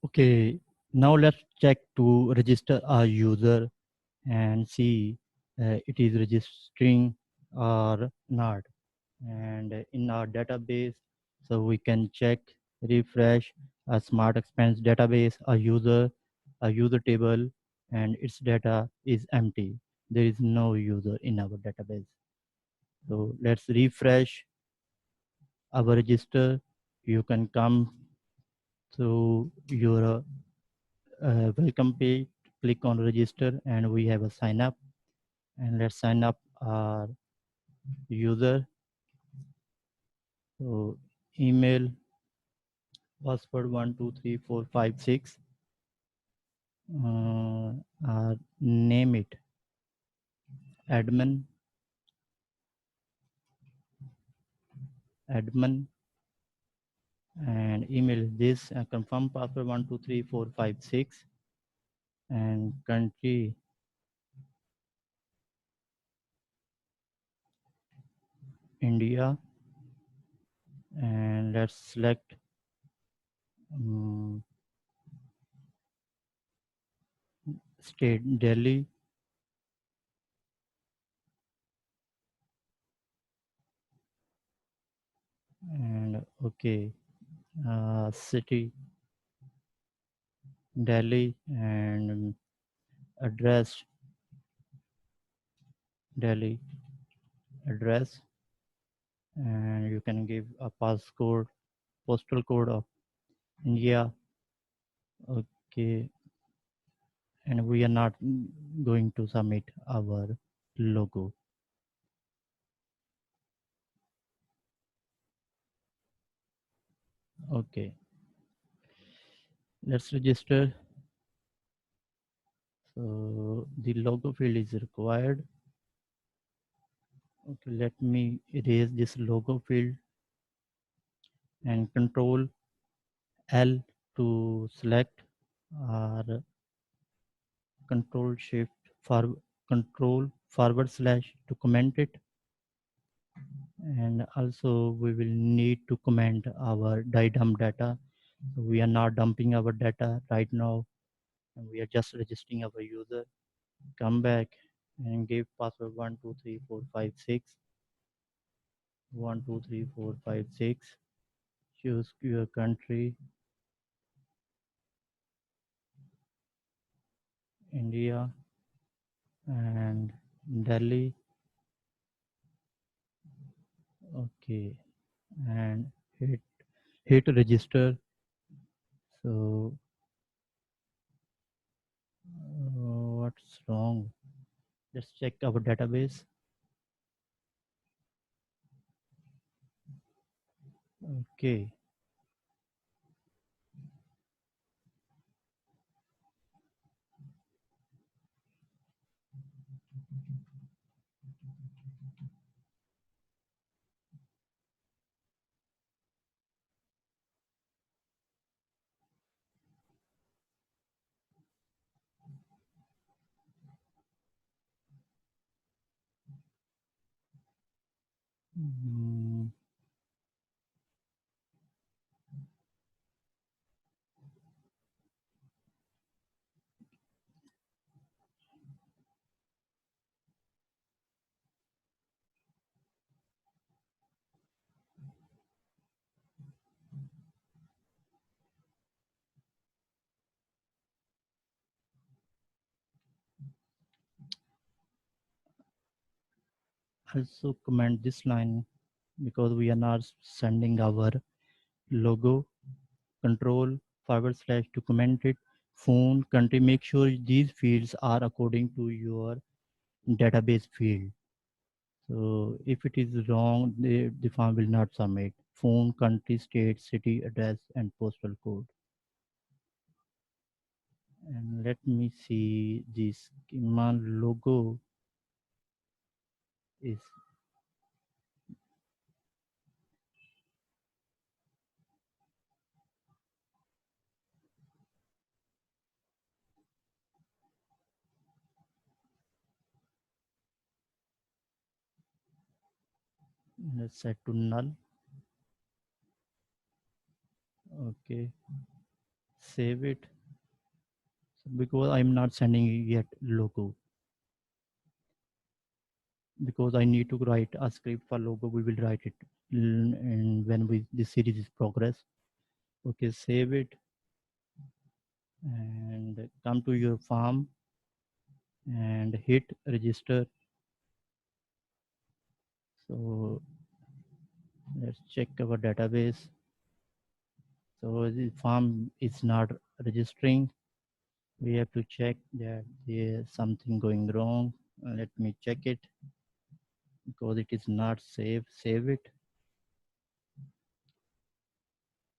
Okay, now let's check to register a user and see it is registering or not. And in our database, so we can check, refresh a smart expense database, a user table, and its data is empty. There is no user in our database. So let's refresh our register. You can come to your welcome page, click on register, and we have a sign up. And let's sign up our user. So email, password 123456. Name it admin, admin, and email this confirm password 123456, and country India, and let's select um, state Delhi, and okay, city Delhi, and address Delhi address, and you can give a passcode, postal code of India. Okay, and we are not going to submit our logo. Okay, let's register. So the logo field is required. Okay, let me erase this logo field and control L to select, or control shift for control forward slash to comment it. And also we will need to comment our dump data. So we are not dumping our data right now, and we are just registering our user. Come back and give password 123456, 123456. Choose your country, India, and Delhi. Okay, and hit register. So what's wrong? Let's check our database. Okay, mm, also comment this line because we are not sending our logo. Control forward slash to comment it. Phone, country, make sure these fields are according to your database field. So if it is wrong, the form will not submit. Phone, country, state, city, address, and postal code. And let me see, this schema logo is, set to null. Okay, save it, because I'm not sending yet logo, because I need to write a script for logo. We will write it and when this series is progress. Okay, save it and come to your farm and hit register. So let's check our database. So the farm is not registering. We have to check that there's something going wrong. Let me check it, because it is not saved. Save it.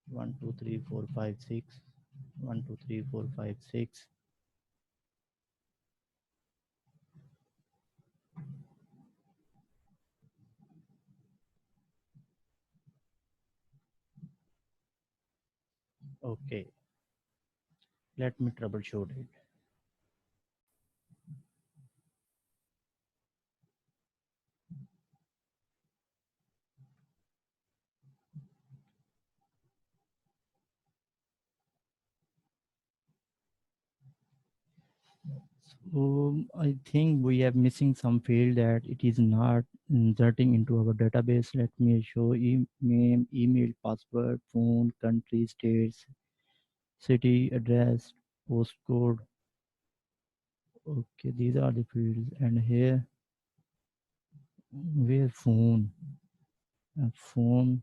1 2 3 4 5 6. 1 2 3 4 5 6. Okay, let me troubleshoot it. So I think we have missing some field that it is not inserting into our database. Let me show name, email, password, phone, country, states, city, address, postcode. Okay, these are the fields. And here, where phone, phone,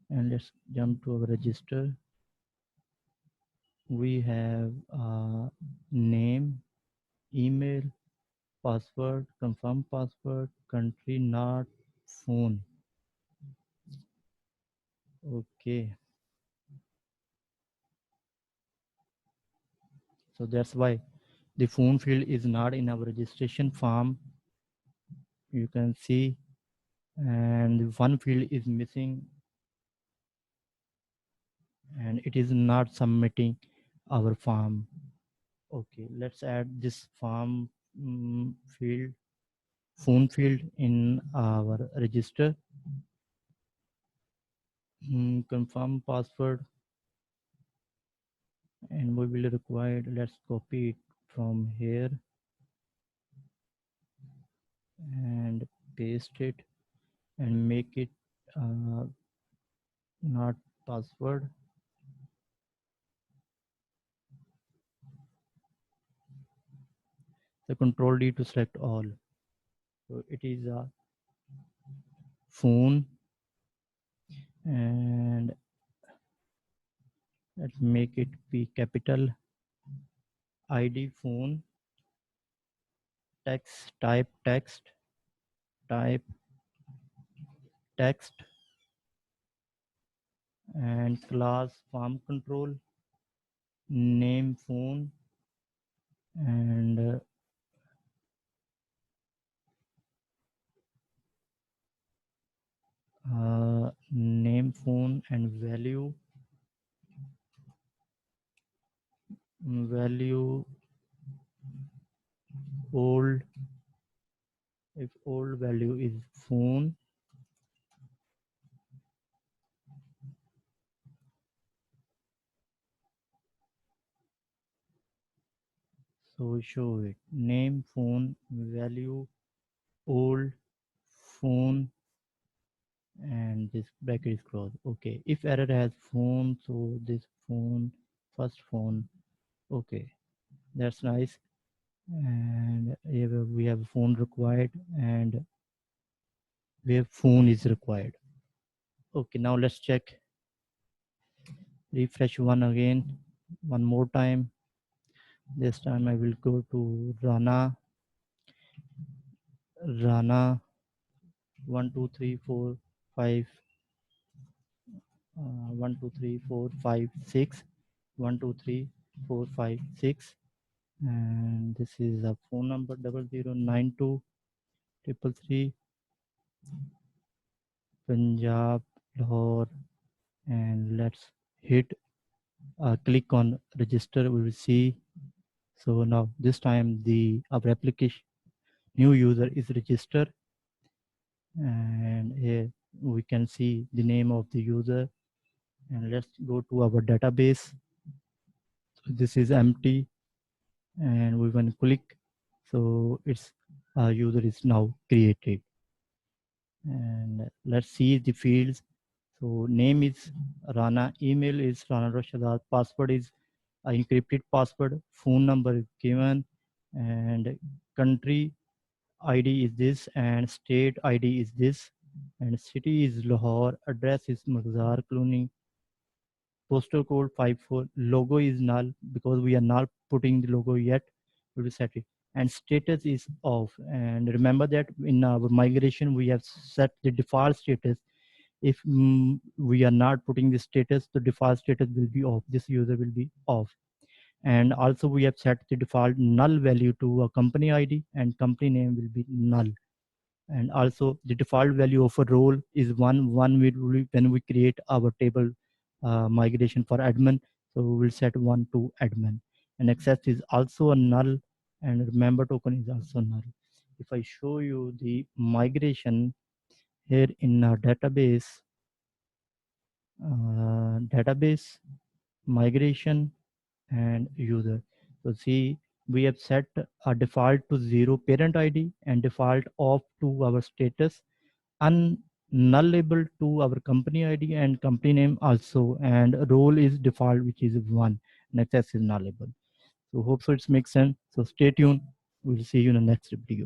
and let's jump to our register. We have name, email, password, confirm password, country, not phone. Okay, so that's why the phone field is not in our registration form. You can see, and one field is missing, and it is not submitting our form. Okay, let's add this form field, phone field in our register. Confirm password, and we will require, let's copy it from here and paste it and make it not password. The control D to select all. So it is a phone, and let's make it be capital. ID phone, text, type text, type text, and class farm control, name phone, and name phone, and value old. If old value is phone, so show it. Name phone, value old, phone, and this bracket is closed. Okay, if error has phone, so this phone, first phone. Okay, that's nice. And here we have phone required, and where phone is required. Okay, now let's check. Refresh one more time. This time I will go to Rana 1 2 3 4 5 1 2 3 4 5 6 1 2 3 4 5 6, and this is a phone number 0092 333 Punjab, Lahore, and let's hit click on register. We will see. So now this time our application new user is registered, and here we can see the name of the user. And let's go to our database. this is empty, and we can click. So its user is now created. And let's see the fields. So name is Rana, email is Rana Rashadad, password is encrypted password, phone number is given, and country ID is this, and state ID is this, and city is Lahore, address is Magzar Colony, postal code 54, logo is null because we are not putting the logo yet. We will set it, and status is off. And remember that in our migration we have set the default status. If we are not putting the status, the default status will be off, this user will be off. And also we have set the default null value to a company ID, and company name will be null. And also the default value of a role is one when we create our table migration for admin. So we will set 1 to admin, and access is also a null, and remember token is also null. If I show you the migration here in our database migration and user. So see, we have set a default to 0 parent ID and default off to our status, unnullable to our company ID and company name also, and role is default, which is 1, and access is nullable. So hope so it makes sense. So stay tuned. We'll see you in the next video.